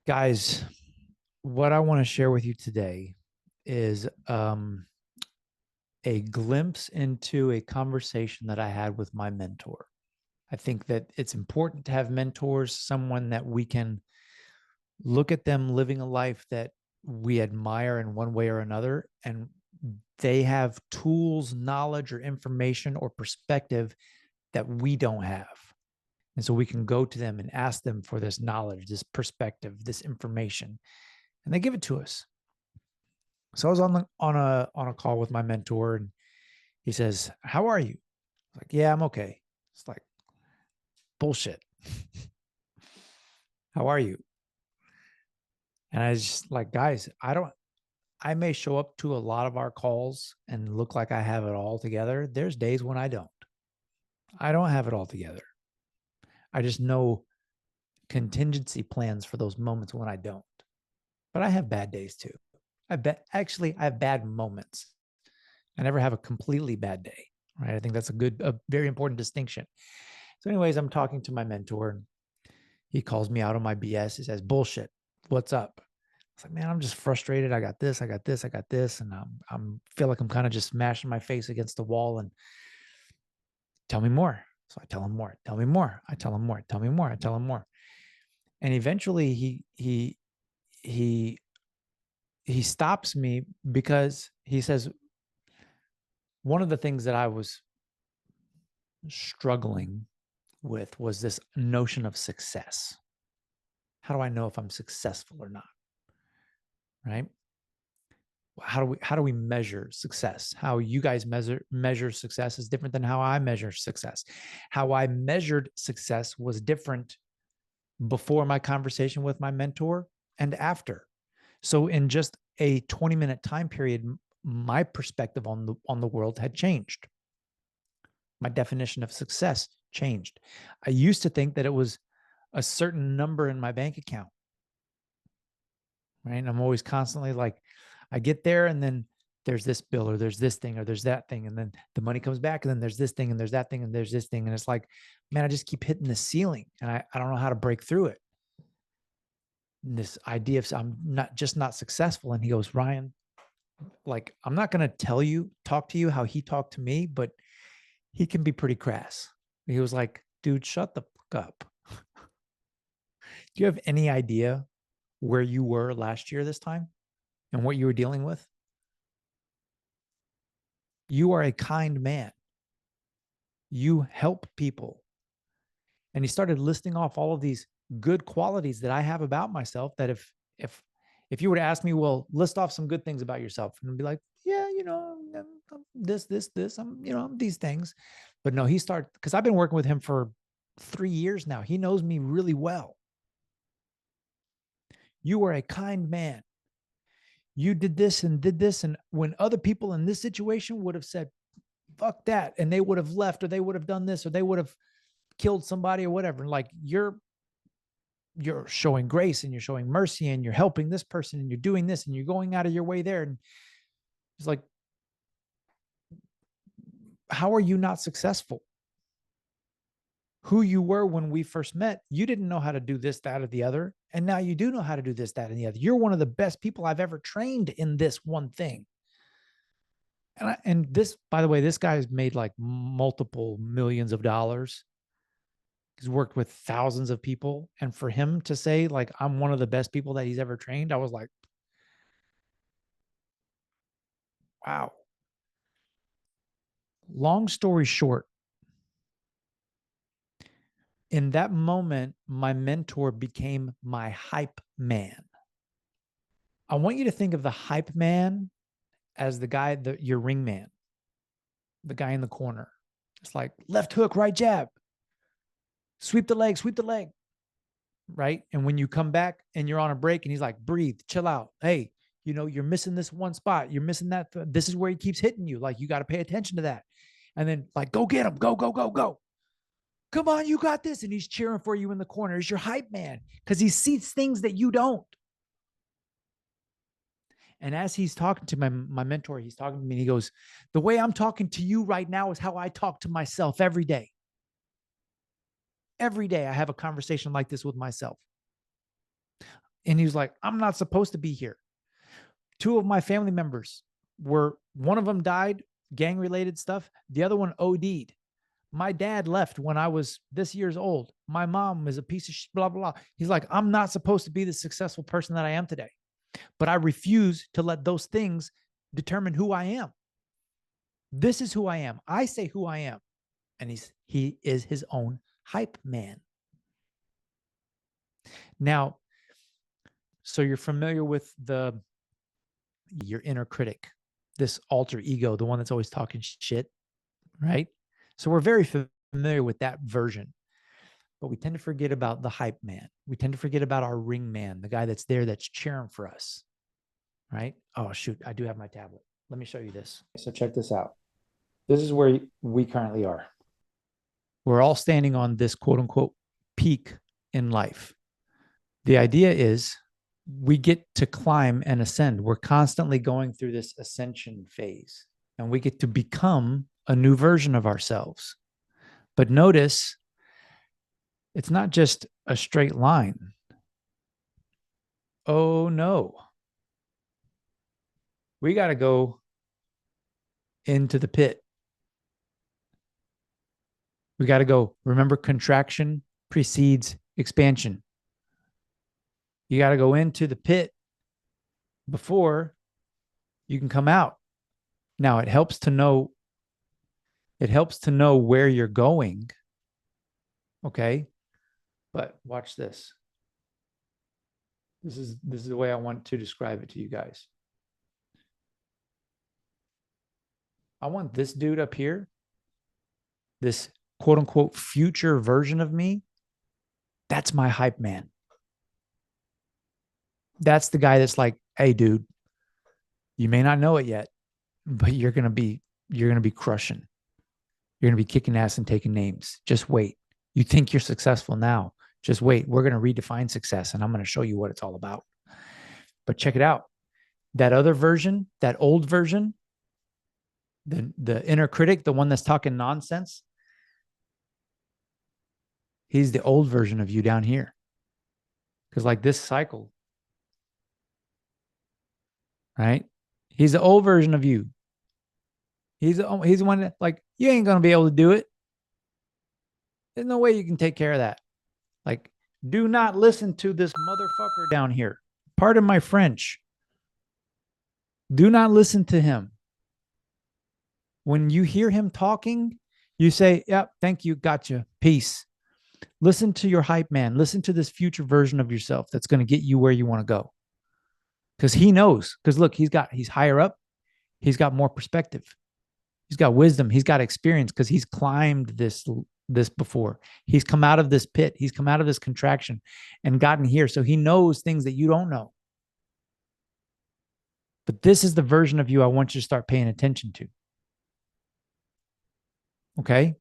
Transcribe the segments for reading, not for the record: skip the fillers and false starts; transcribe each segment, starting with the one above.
Guys, what I want to share with you today is a glimpse into a conversation that I had with my mentor. I think that it's important to have mentors, someone that we can look at them living a life that we admire in one way or another, and they have tools, knowledge, or information or perspective that we don't have. And so we can go to them and ask them for this knowledge, this perspective, this information, and they give it to us. So I was on a call with my mentor, and he says, "How are you?" I was like, "Yeah, I'm okay." It's like, bullshit. How are you? And I was just like, guys, I may show up to a lot of our calls and look like I have it all together. There's days when I don't. I don't have it all together. I just know contingency plans for those moments when I don't. But I have bad days too. I have bad moments. I never have a completely bad day, right? I think that's a very important distinction. So, anyways, I'm talking to my mentor, and he calls me out on my BS. He says, "Bullshit. What's up?" It's like, man, I'm just frustrated. I got this, I got this, I got this, and I'm feel like I'm kind of just smashing my face against the wall. And tell me more. So I tell him more. Tell me more. I tell him more. Tell me more. I tell him more. And eventually, he he stops me because he says, one of the things that I was struggling with was this notion of success. How do I know if I'm successful or not? Right? How do we measure success? How you guys measure success is different than how I measure success. How I measured success was different before my conversation with my mentor and after. So in just a 20-minute time period, my perspective on the world had changed. My definition of success changed. I used to think that it was a certain number in my bank account, right? And I'm always constantly like, I get there and then there's this bill or there's this thing or there's that thing. And then the money comes back and then there's this thing and there's that thing and there's this thing. And it's like, man, I just keep hitting the ceiling and I don't know how to break through it. And this idea of I'm not successful. And he goes, "Ryan, like, I'm not going to talk to you how he talked to me, but he can be pretty crass." He was like, "Dude, shut the fuck up. Do you have any idea where you were last year this time and what you were dealing with? You are a kind man. You help people." And he started listing off all of these good qualities that I have about myself that if you were to ask me, well, list off some good things about yourself, and I'd be like, yeah, I'm this, I'm these things. But no, he started, because I've been working with him for 3 years now. He knows me really well. You are a kind man. You did this and did this. And when other people in this situation would have said, fuck that, and they would have left, or they would have done this, or they would have killed somebody or whatever, like you're showing grace and you're showing mercy and you're helping this person and you're doing this and you're going out of your way there. And it's like, how are you not successful? Who you were when we first met, you didn't know how to do this, that, or the other. And now you do know how to do this, that, and the other. You're one of the best people I've ever trained in this one thing. And this, by the way, this guy's made like multiple millions of dollars. He's worked with thousands of people. And for him to say, like, I'm one of the best people that he's ever trained, I was like, wow. Long story short, in that moment, my mentor became my hype man. I want you to think of the hype man as the guy, your ring man, the guy in the corner. It's like left hook, right jab, sweep the leg, right? And when you come back and you're on a break and he's like, breathe, chill out. Hey, you're missing this one spot. You're missing that. This is where he keeps hitting you. Like, you got to pay attention to that. And then, like, go get him. Go, go, go, go. Come on, you got this. And he's cheering for you in the corner. He's your hype man because he sees things that you don't. And as he's talking to my mentor, he's talking to me and he goes, the way I'm talking to you right now is how I talk to myself every day. Every day I have a conversation like this with myself. And he was like, I'm not supposed to be here. Two of my family members one of them died, gang related stuff. The other one OD'd. My dad left when I was this year's old. My mom is a piece of shit, blah, blah, blah. He's like, I'm not supposed to be the successful person that I am today, but I refuse to let those things determine who I am. This is who I am. I say who I am. And he is his own hype man. Now, so you're familiar with your inner critic, this alter ego, the one that's always talking shit, right? So we're very familiar with that version, but we tend to forget about the hype man. We tend to forget about our ring man, the guy that's there, that's cheering for us, right? Oh, shoot, I do have my tablet. Let me show you this. So check this out. This is where we currently are. We're all standing on this quote unquote peak in life. The idea is we get to climb and ascend. We're constantly going through this ascension phase, and we get to become a new version of ourselves. But notice, it's not just a straight line. Oh no. We got to go into the pit. We got to go. Remember, contraction precedes expansion. You got to go into the pit before you can come out. Now, it helps to know where you're going. Okay? But watch this. This is the way I want to describe it to you guys. I want this dude up here, this quote unquote future version of me. That's my hype man. That's the guy that's like, hey, dude, you may not know it yet, but you're going to be crushing. You're going to be kicking ass and taking names. Just wait. You think you're successful now. Just wait. We're going to redefine success, and I'm going to show you what it's all about. But check it out. That other version, that old version, the inner critic, the one that's talking nonsense, he's the old version of you down here. Because like this cycle, right? He's the old version of you. He's the one that, like, you ain't going to be able to do it. There's no way you can take care of that. Like, do not listen to this motherfucker down here. Pardon my French. Do not listen to him. When you hear him talking, you say, yep, thank you, gotcha, peace. Listen to your hype man. Listen to this future version of yourself that's going to get you where you want to go. Because he knows. Because look, he's higher up. He's got more perspective. He's got wisdom. He's got experience because he's climbed this before. He's come out of this pit. He's come out of this contraction and gotten here. So he knows things that you don't know. But this is the version of you I want you to start paying attention to. Okay?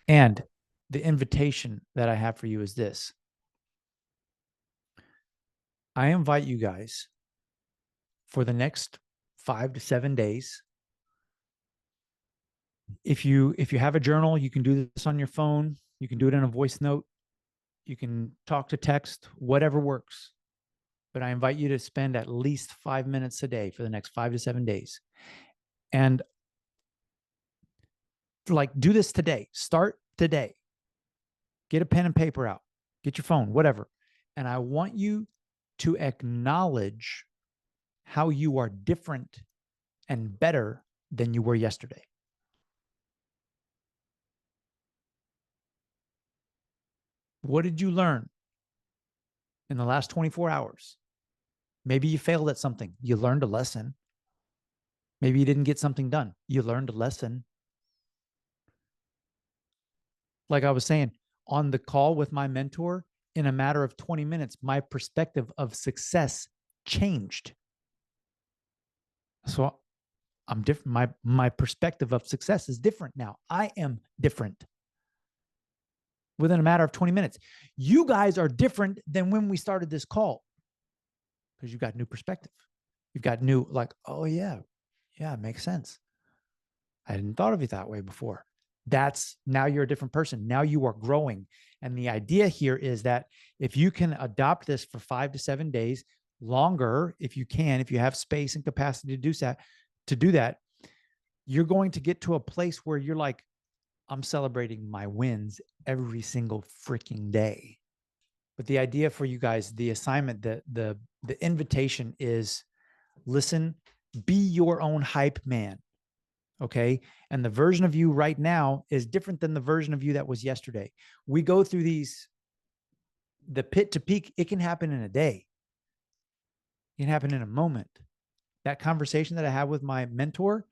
And the invitation that I have for you is this. I invite you guys for the next 5 to 7 days. If you have a journal, you can do this on your phone. You can do it in a voice note. You can talk to text, whatever works. But I invite you to spend at least 5 minutes a day for the next 5 to 7 days. And like, do this today. Start today. Get a pen and paper out. Get your phone, whatever. And I want you to acknowledge how you are different and better than you were yesterday. What did you learn in the last 24 hours? Maybe you failed at something. You learned a lesson. Maybe you didn't get something done. You learned a lesson. Like I was saying, on the call with my mentor, in a matter of 20 minutes, my perspective of success changed. So I'm different. My perspective of success is different now. I am different within a matter of 20 minutes. You guys are different than when we started this call because you've got new perspective. You've got new, like, oh yeah, it makes sense. I hadn't thought of it that way before. That's now you're a different person. Now you are growing. And the idea here is that if you can adopt this for 5 to 7 days, longer, if you can, if you have space and capacity to do that, you're going to get to a place where you're like, I'm celebrating my wins every single freaking day. But the idea for you guys, the assignment, the invitation is listen, be your own hype man. Okay. And the version of you right now is different than the version of you that was yesterday. We go through the pit to peak. It can happen in a day. It can happen in a moment. That conversation that I had with my mentor,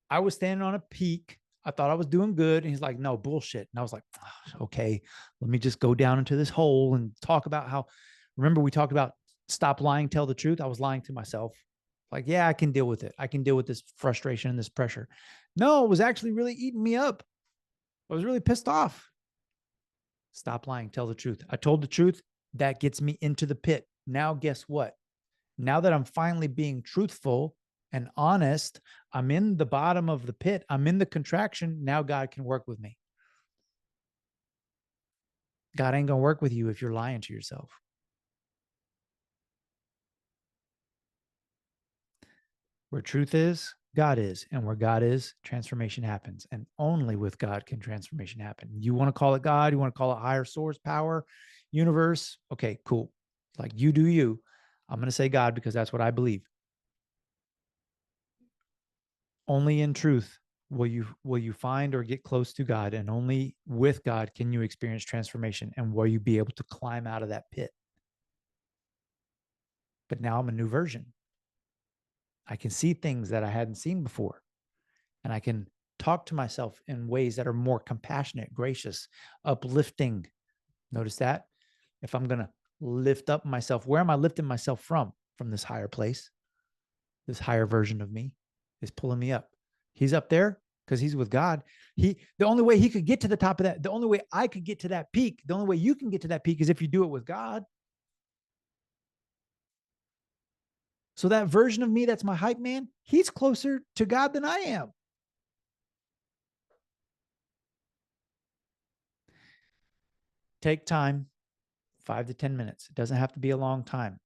I was standing on a peak. I thought I was doing good. And he's like, no, bullshit. And I was like, oh, okay, let me just go down into this hole and talk about how, remember we talked about stop lying, tell the truth. I was lying to myself. Like, yeah, I can deal with it. I can deal with this frustration and this pressure. No, it was actually really eating me up. I was really pissed off. Stop lying, tell the truth. I told the truth. That gets me into the pit. Now, guess what? Now that I'm finally being truthful and honest, I'm in the bottom of the pit. I'm in the contraction. Now God can work with me. God ain't going to work with you if you're lying to yourself. Where truth is, God is. And where God is, transformation happens. And only with God can transformation happen. You want to call it God? You want to call it higher source, power, universe? Okay, cool. Like you do you. I'm going to say God because that's what I believe. Only in truth will you find or get close to God, and only with God can you experience transformation, and will you be able to climb out of that pit. But now I'm a new version. I can see things that I hadn't seen before, and I can talk to myself in ways that are more compassionate, gracious, uplifting. Notice that. If I'm going to lift up myself, where am I lifting myself from? From this higher place. This higher version of me is pulling me up. He's up there because he's with God. The only way he could get to the top of that, the only way I could get to that peak, the only way you can get to that peak is if you do it with God. So that version of me that's my hype man, he's closer to God than I am. Take time, 5 to 10 minutes. It doesn't have to be a long time.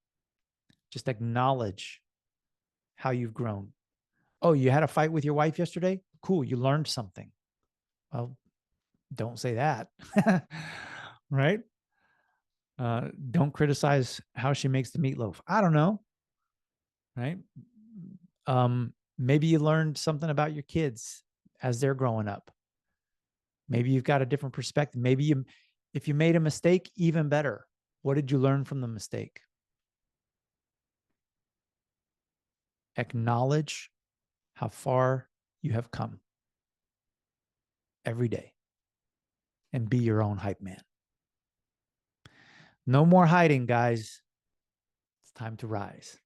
Just acknowledge how you've grown. Oh, you had a fight with your wife yesterday? Cool. You learned something. Well, don't say that. Right? Don't criticize how she makes the meatloaf. I don't know. Right? Maybe you learned something about your kids as they're growing up. Maybe you've got a different perspective. If you made a mistake, even better. What did you learn from the mistake? Acknowledge how far you have come every day and be your own hype man. No more hiding, guys. It's time to rise.